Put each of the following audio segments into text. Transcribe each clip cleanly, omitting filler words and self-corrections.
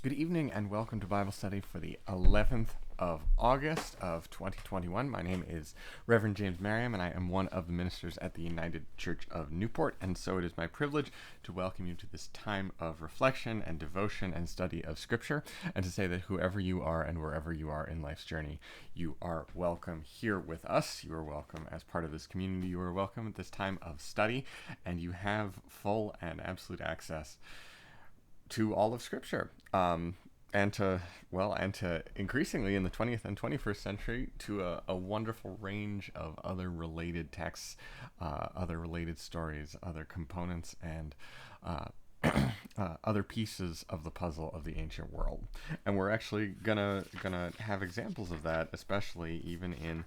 Good evening and welcome to Bible study for the 11th of August of 2021. My name is Reverend James Merriam and I am one of the ministers at the United Church of Newport, and so it is my privilege to welcome you to this time of reflection and devotion and study of Scripture, and to say that whoever you are and wherever you are in life's journey, you are welcome here with us. You are welcome as part of this community. You are welcome at this time of study, and you have full and absolute access to all of Scripture, and to increasingly in the 20th and 21st century to a wonderful range of other related texts, other related stories, other components, and other pieces of the puzzle of the ancient world. And we're actually gonna have examples of that, especially even in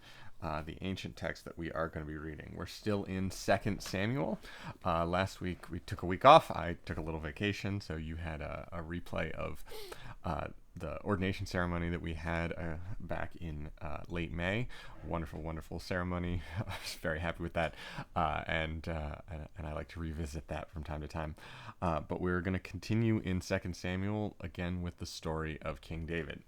the ancient text that we are going to be reading. We're still in 2 Samuel. Last week we took a week off. I took a little vacation, so you had a replay of the ordination ceremony that we had back in late May. Wonderful, wonderful ceremony. I was very happy with that, and I like to revisit that from time to time. But we're going to continue in 2 Samuel again with the story of King David.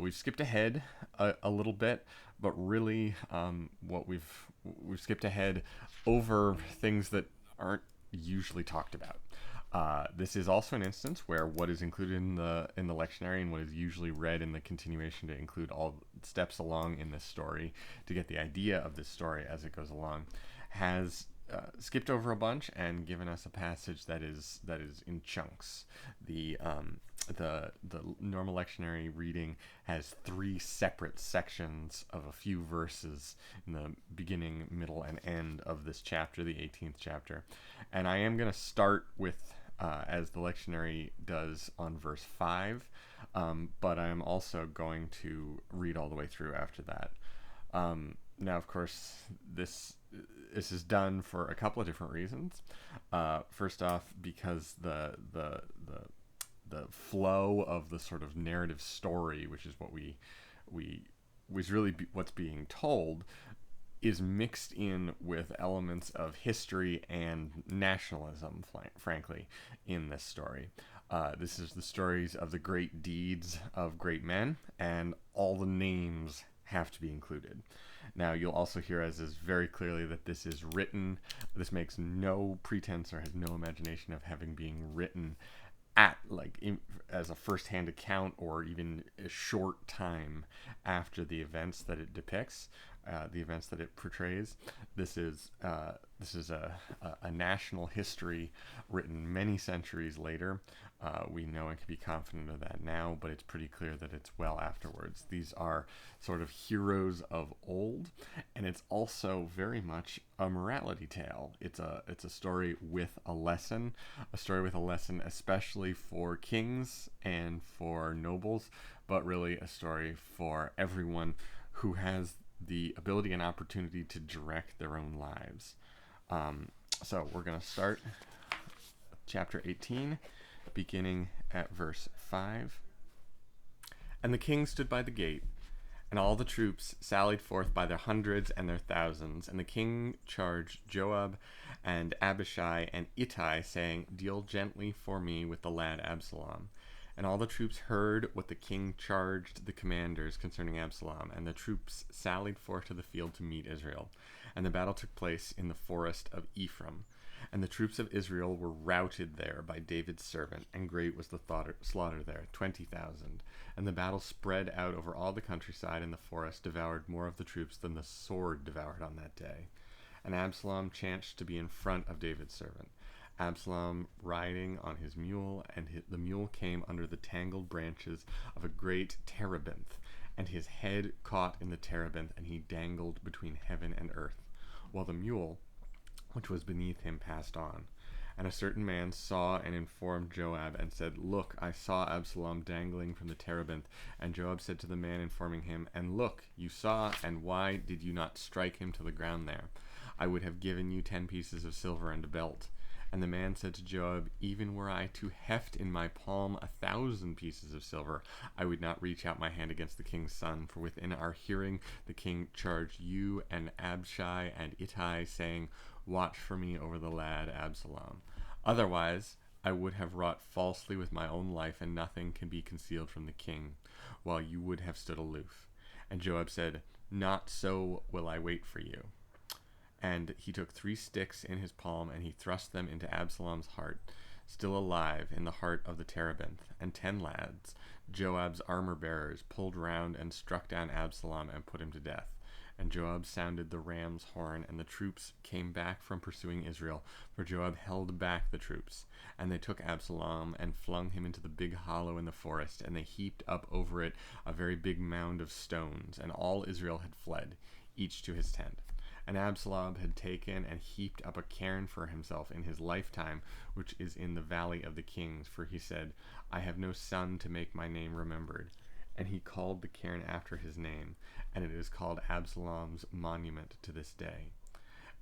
We've skipped ahead a little bit, but really what we've skipped ahead over things that aren't usually talked about. This is also an instance where what is included in the lectionary and what is usually read in the continuation to include all steps along in this story to get the idea of this story as it goes along has skipped over a bunch and given us a passage that is in chunks. The normal lectionary reading has 3 separate sections of a few verses in the beginning, middle, and end of this chapter, the 18th chapter. And I am going to start with, as the lectionary does, on verse 5, but I am also going to read all the way through after that. Now, of course, this is done for a couple of different reasons. First off, because the flow of the sort of narrative story, which is what what's being told, is mixed in with elements of history and nationalism, frankly, in this story. This is the stories of the great deeds of great men, and all the names have to be included. Now, you'll also hear as is very clearly that this is written. This makes no pretense or has no imagination of having being written as a first-hand account or even a short time after the events that it depicts, the events that it portrays. This is a national history written many centuries later. We know and can be confident of that now, but it's pretty clear that it's well afterwards. These are sort of heroes of old, and it's also very much a morality tale. It's a story with a lesson, especially for kings and for nobles, but really a story for everyone who has the ability and opportunity to direct their own lives. So we're going to start chapter 18, beginning at verse 5. And the king stood by the gate, and all the troops sallied forth by their hundreds and their thousands. And the king charged Joab and Abishai and Ittai, saying, Deal gently for me with the lad Absalom. And all the troops heard what the king charged the commanders concerning Absalom, and the troops sallied forth to the field to meet Israel. And the battle took place in the forest of Ephraim. And the troops of Israel were routed there by David's servant, and great was the slaughter there, 20,000. And the battle spread out over all the countryside, and the forest devoured more of the troops than the sword devoured on that day. And Absalom chanced to be in front of David's servant, Absalom riding on his mule, and the mule came under the tangled branches of a great terebinth, and his head caught in the terebinth, and he dangled between heaven and earth, while the mule, which was beneath him, passed on. And a certain man saw and informed Joab, and said, Look, I saw Absalom dangling from the terebinth. And Joab said to the man informing him, And look, you saw, and why did you not strike him to the ground there? I would have given you 10 pieces of silver and a belt. And the man said to Joab, Even were I to heft in my palm 1,000 pieces of silver, I would not reach out my hand against the king's son. For within our hearing the king charged you and Abishai and Ittai, saying, Watch for me over the lad Absalom. Otherwise, I would have wrought falsely with my own life, and nothing can be concealed from the king, while you would have stood aloof. And Joab said, Not so will I wait for you. And he took 3 sticks in his palm, and he thrust them into Absalom's heart, still alive in the heart of the terebinth. And 10 lads, Joab's armor-bearers, pulled round and struck down Absalom and put him to death. And Joab sounded the ram's horn, and the troops came back from pursuing Israel, for Joab held back the troops. And they took Absalom and flung him into the big hollow in the forest, and they heaped up over it a very big mound of stones, and all Israel had fled, each to his tent. And Absalom had taken and heaped up a cairn for himself in his lifetime, which is in the valley of the kings, for he said, I have no son to make my name remembered. And he called the cairn after his name, and it is called Absalom's monument to this day.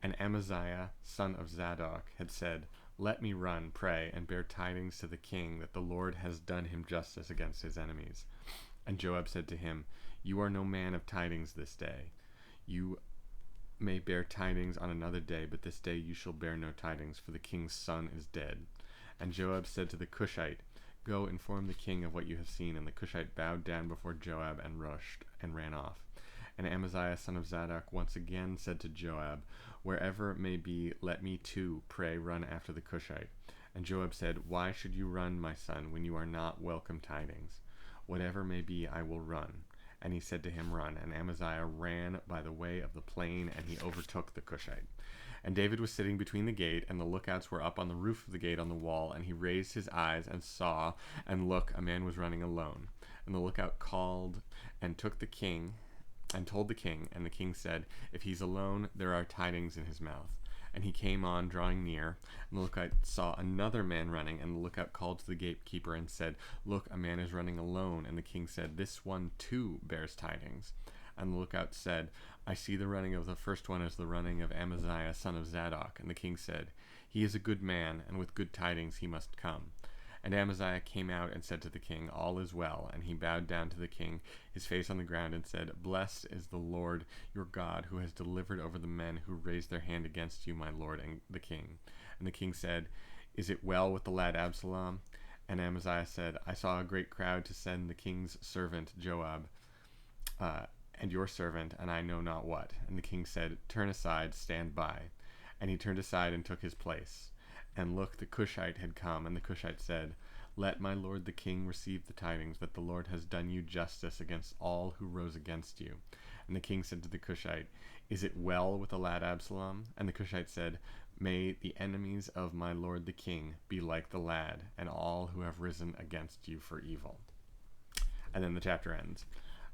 And Amaziah, son of Zadok, had said, Let me run, pray, and bear tidings to the king that the Lord has done him justice against his enemies. And Joab said to him, You are no man of tidings this day. You may bear tidings on another day, but this day you shall bear no tidings, for the king's son is dead. And Joab said to the Cushite, Go inform the king of what you have seen. And the Cushite bowed down before Joab and rushed and ran off. And Amaziah son of Zadok once again said to Joab, Wherever it may be, let me too, pray, run after the Cushite. And Joab said, Why should you run, my son, when you are not welcome tidings? Whatever may be, I will run. And he said to him, Run. And Amaziah ran by the way of the plain, and he overtook the Cushite. And David was sitting between the gate, and the lookouts were up on the roof of the gate on the wall. And he raised his eyes and saw, and look, a man was running alone. And the lookout called and took the king, and told the king. And the king said, If he's alone, there are tidings in his mouth. And he came on, drawing near. And the lookout saw another man running. And the lookout called to the gatekeeper and said, Look, a man is running alone. And the king said, This one too bears tidings. And the lookout said, I see the running of the first one as the running of Amaziah son of Zadok. And the king said, He is a good man, and with good tidings he must come. And Amaziah came out and said to the king, All is well. And he bowed down to the king, his face on the ground, and said, Blessed is the Lord your God, who has delivered over the men who raised their hand against you, my lord and the king. And the king said, Is it well with the lad Absalom? And Amaziah said, I saw a great crowd to send the king's servant Joab, and your servant, and I know not what. And the king said, Turn aside, stand by. And he turned aside and took his place. And look, the Cushite had come, and the Cushite said, Let my lord the king receive the tidings that the Lord has done you justice against all who rose against you. And the king said to the Cushite, Is it well with the lad Absalom? And the Cushite said, May the enemies of my lord the king be like the lad, and all who have risen against you for evil. And then the chapter ends.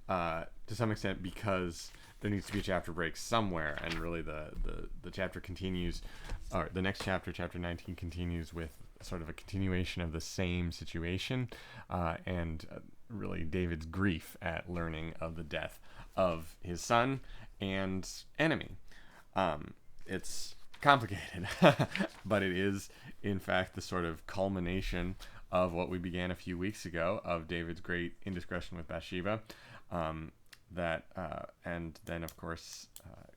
To some extent, because there needs to be a chapter break somewhere, and really the chapter continues, or the next chapter, chapter 19, continues with sort of a continuation of the same situation, and really David's grief at learning of the death of his son and enemy. It's complicated, but it is, in fact, the sort of culmination of what we began a few weeks ago, of David's great indiscretion with Bathsheba. And then, of course,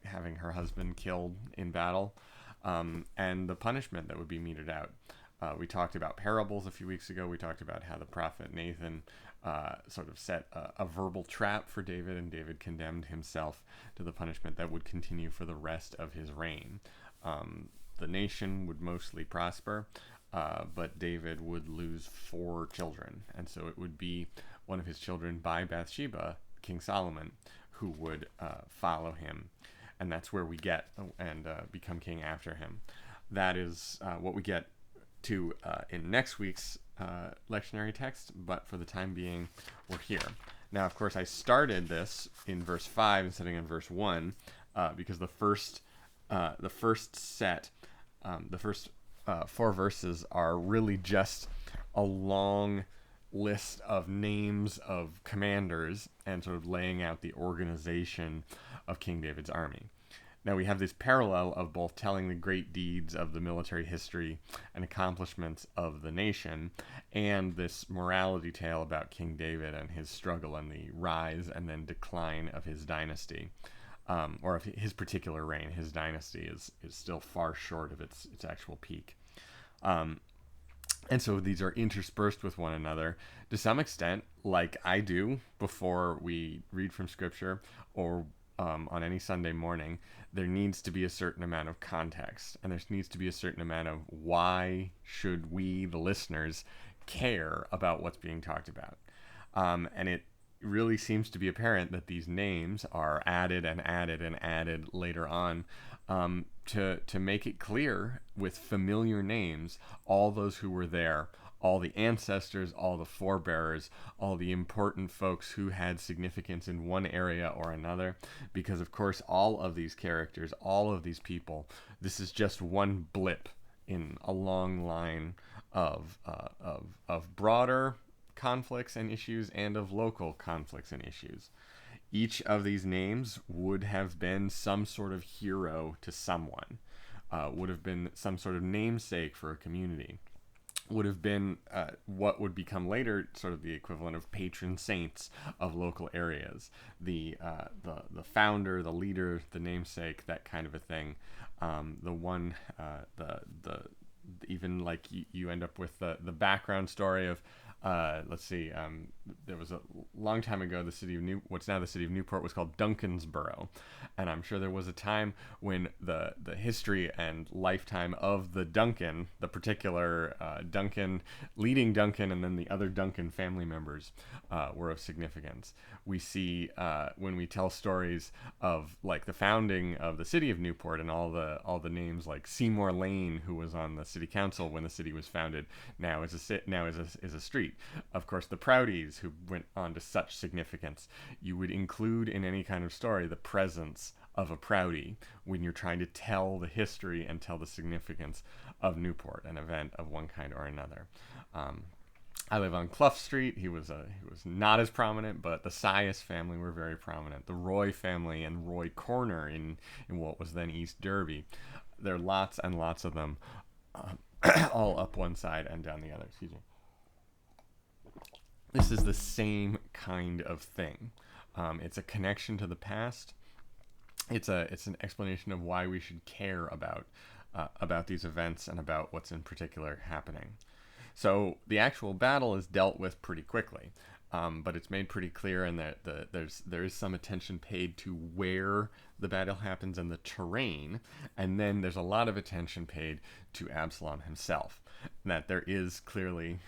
having her husband killed in battle, and the punishment that would be meted out. We talked about parables a few weeks ago. We talked about how the prophet Nathan sort of set a verbal trap for David, and David condemned himself to the punishment that would continue for the rest of his reign. The nation would mostly prosper, but David would lose 4 children, and so it would be one of his children by Bathsheba, King Solomon, who would follow him, and that's where we get and become king after him. That is what we get to in next week's lectionary text, but for the time being, we're here. Now, of course, I started this in verse 5 instead of in verse 1 because the first 4 verses are really just a long list of names of commanders and sort of laying out the organization of King David's army. Now we have this parallel of both telling the great deeds of the military history and accomplishments of the nation, and this morality tale about King David and his struggle and the rise and then decline of his dynasty, or of his particular reign. His dynasty is still far short of its actual peak. And so these are interspersed with one another to some extent, like I do before we read from scripture or on any Sunday morning. There needs to be a certain amount of context, and there needs to be a certain amount of why should we, the listeners, care about what's being talked about. And it really seems to be apparent that these names are added and added and added later on, to make it clear with familiar names all those who were there, all the ancestors, all the forebearers, all the important folks who had significance in one area or another. Because, of course, all of these characters, all of these people, this is just one blip in a long line of broader conflicts and issues and of local conflicts and issues. Each of these names would have been some sort of hero to someone, would have been some sort of namesake for a community, would have been what would become later sort of the equivalent of patron saints of local areas, the founder, the leader, the namesake, that kind of a thing. The one, the even like you end up with the background story of let's see, there was a long time ago, the city of what's now the city of Newport was called Duncansboro, and I'm sure there was a time when the history and lifetime of the Duncan, the particular Duncan, leading Duncan, and then the other Duncan family members were of significance. We see when we tell stories of like the founding of the city of Newport and all the names like Seymour Lane, who was on the city council when the city was founded, now is a street. Of course, the Proudies, who went on to such significance. You would include in any kind of story the presence of a Proudie when you're trying to tell the history and tell the significance of Newport, an event of one kind or another. I live on Clough Street. He was not as prominent, but the Sias family were very prominent. The Roy family and Roy Corner in what was then East Derby. There are lots and lots of them, all up one side and down the other. Excuse me. This is the same kind of thing. It's a connection to the past. It's an explanation of why we should care about these events and about what's in particular happening. So the actual battle is dealt with pretty quickly, but it's made pretty clear, and that there is some attention paid to where the battle happens and the terrain, and then there's a lot of attention paid to Absalom himself. That there is clearly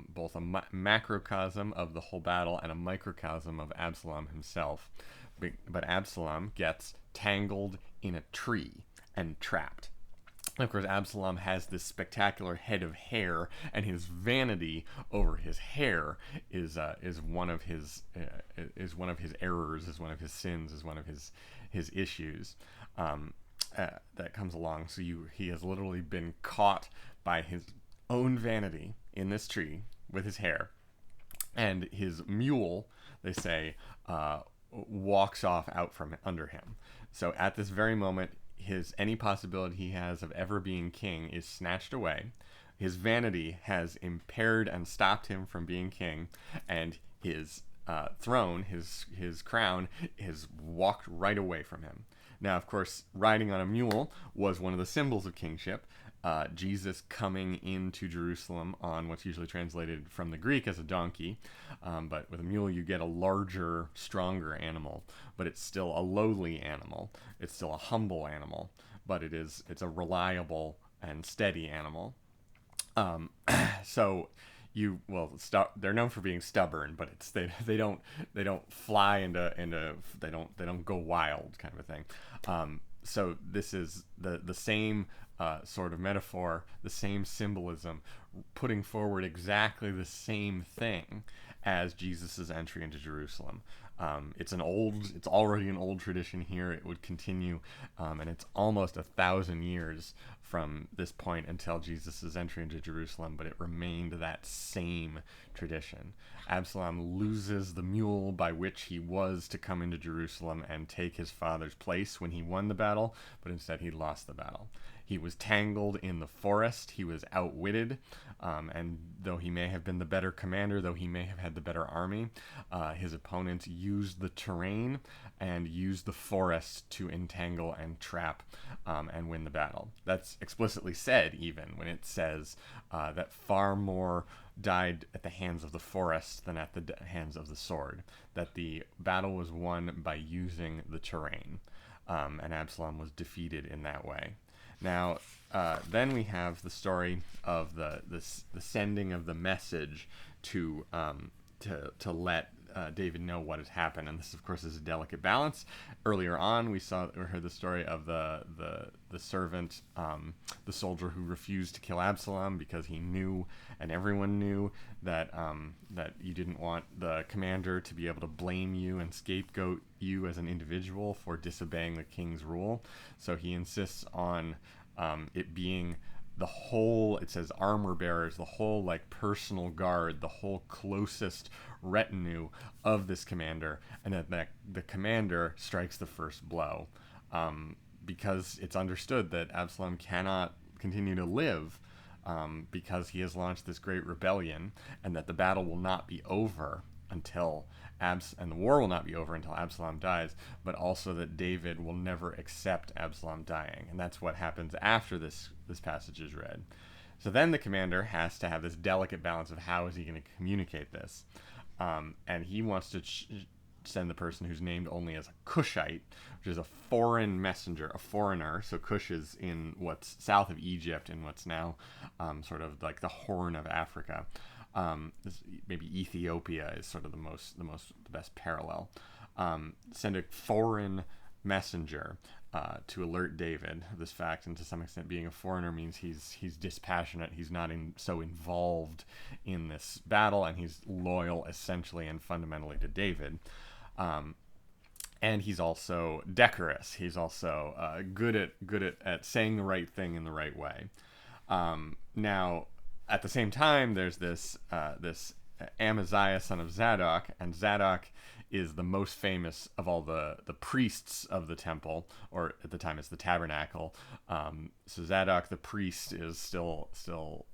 both a macrocosm of the whole battle and a microcosm of Absalom himself. But Absalom gets tangled in a tree and trapped. And of course, Absalom has this spectacular head of hair, and his vanity over his hair is one of his errors, is one of his sins, is one of his issues that comes along. So he has literally been caught by his own vanity in this tree with his hair, and his mule, they say, walks off out from under him. So at this very moment, any possibility he has of ever being king is snatched away. His vanity has impaired and stopped him from being king, and his throne, his crown, has walked right away from him. Now, of course, riding on a mule was one of the symbols of kingship. Jesus coming into Jerusalem on what's usually translated from the Greek as a donkey, but with a mule you get a larger, stronger animal, but it's still a lowly animal. It's still a humble animal, but it's a reliable and steady animal. So they're known for being stubborn, but they don't fly into they don't go wild, kind of a thing. So this is the same sort of metaphor, the same symbolism, putting forward exactly the same thing as Jesus' entry into Jerusalem. It's already an old tradition here. It would continue, and it's almost 1,000 years from this point until Jesus' entry into Jerusalem, but it remained that same tradition. Absalom loses the mule by which he was to come into Jerusalem and take his father's place when he won the battle, but instead he lost the battle. He was tangled in the forest. He was outwitted. And though he may have been the better commander, though he may have had the better army, his opponents used the terrain and used the forest to entangle and trap and win the battle. That's explicitly said, even when it says that far more died at the hands of the forest than at the hands of the sword. That the battle was won by using the terrain, and Absalom was defeated in that way. Now, then we have the story of the sending of the message to let David know what has happened, and this, of course, is a delicate balance. Earlier on, we heard the story of the servant, the soldier who refused to kill Absalom because he knew, and everyone knew, that you didn't want the commander to be able to blame you and scapegoat you as an individual for disobeying the king's rule. So he insists on it being the whole, it says armor bearers, the whole like personal guard, the whole closest retinue of this commander, and that the commander strikes the first blow, because it's understood that Absalom cannot continue to live, because he has launched this great rebellion, and that the battle will not be over until and the war will not be over until Absalom dies, but also that David will never accept Absalom dying. And that's what happens after this passage is read. So then the commander has to have this delicate balance of how is he going to communicate this. And he wants to send the person who's named only as a Cushite, which is a foreign messenger, a foreigner. So Cush is in what's south of Egypt, in what's now sort of like the Horn of Africa. Maybe Ethiopia is sort of the best parallel. Send a foreign messenger to alert David of this fact, and to some extent, being a foreigner means he's dispassionate. He's not so involved in this battle, and he's loyal essentially and fundamentally to David. And he's also decorous. He's also good at saying the right thing in the right way. Now, at the same time, there's this Amaziah, son of Zadok, and Zadok is the most famous of all the priests of the temple, or at the time it's the tabernacle. So Zadok the priest is still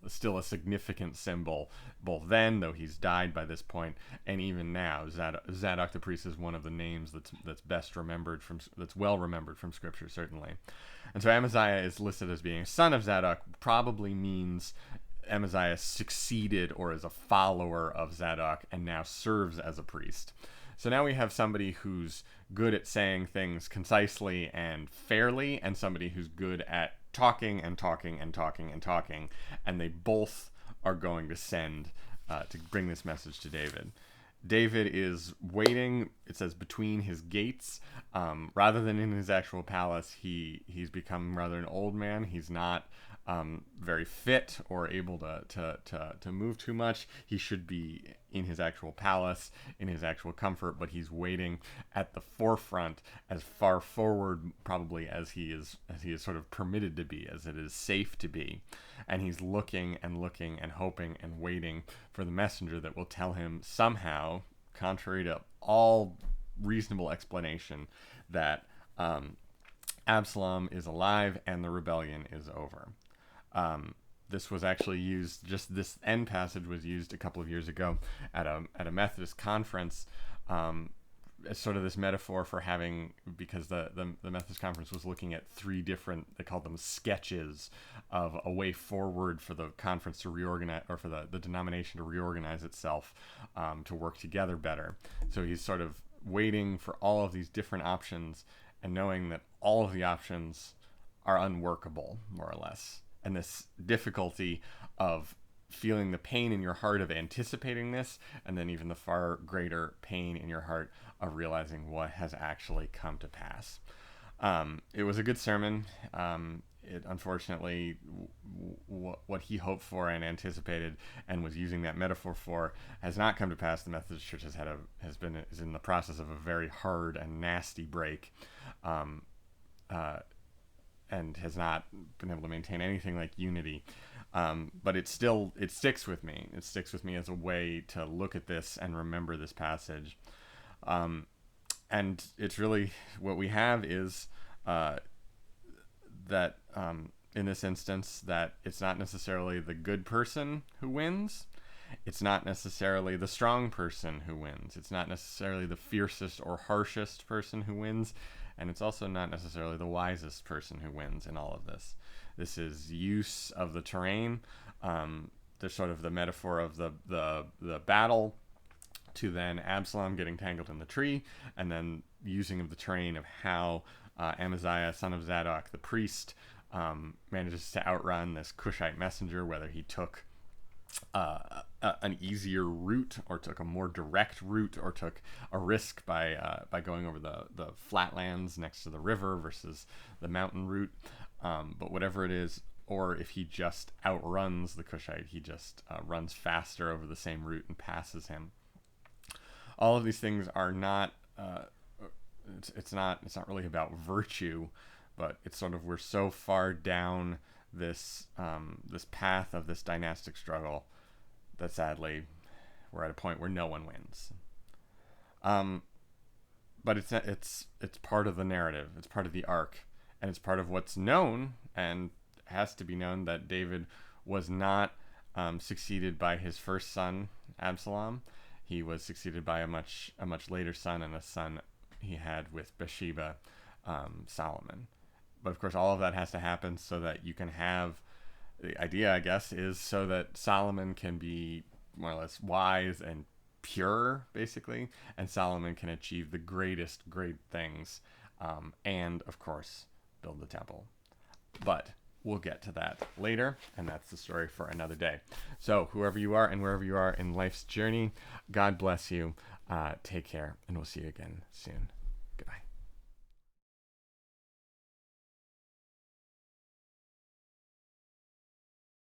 a significant symbol, both then, though he's died by this point, and even now. Zadok the priest is one of the names that's well remembered from Scripture, certainly. And so Amaziah is listed as being a son of Zadok, probably means Amaziah succeeded or is a follower of Zadok and now serves as a priest. So now we have somebody who's good at saying things concisely and fairly, and somebody who's good at talking and talking and talking and talking, and they both are going to send to bring this message to David. David is waiting, it says, between his gates. Rather than in his actual palace, he's become rather an old man. He's not very fit or able to move too much. He should be in his actual palace, in his actual comfort, but he's waiting at the forefront, as far forward probably as he is sort of permitted to be, as it is safe to be. And he's looking and looking and hoping and waiting for the messenger that will tell him somehow, contrary to all reasonable explanation, that Absalom is alive and the rebellion is over. This was actually used, just this end passage was used a couple of years ago at a Methodist conference, as sort of this metaphor for having, because the Methodist conference was looking at three different, they called them sketches, of a way forward for the conference to reorganize, or for the denomination to reorganize itself, to work together better. So he's sort of waiting for all of these different options and knowing that all of the options are unworkable, more or less. And this difficulty of feeling the pain in your heart of anticipating this, and then even the far greater pain in your heart of realizing what has actually come to pass. It was a good sermon. It unfortunately, what he hoped for and anticipated and was using that metaphor for has not come to pass. The Methodist Church is in the process of a very hard and nasty break. And has not been able to maintain anything like unity. But it sticks with me. It sticks with me as a way to look at this and remember this passage. And it's really, what we have is that in this instance that it's not necessarily the good person who wins. It's not necessarily the strong person who wins. It's not necessarily the fiercest or harshest person who wins. And it's also not necessarily the wisest person who wins in all of this. This is use of the terrain. There's sort of the metaphor of the battle to then Absalom getting tangled in the tree, and then using of the terrain of how Amaziah, son of Zadok, the priest, manages to outrun this Cushite messenger, whether he took an easier route or took a more direct route or took a risk by going over the flatlands next to the river versus the mountain route. But whatever it is, or if he just outruns the Cushite, he just runs faster over the same route and passes him. All of these things are not. It's not really about virtue, but it's sort of we're so far down this path of this dynastic struggle that sadly we're at a point where no one wins. But it's part of the narrative. It's part of the arc, and it's part of what's known and has to be known that David was not succeeded by his first son Absalom. He was succeeded by a much later son, and a son he had with Bathsheba, Solomon. But of course, all of that has to happen so that you can have, the idea, I guess, is so that Solomon can be more or less wise and pure, basically, and Solomon can achieve the greatest great things, and of course, build the temple. But we'll get to that later, and that's the story for another day. So whoever you are and wherever you are in life's journey, God bless you. Take care, and we'll see you again soon. Goodbye.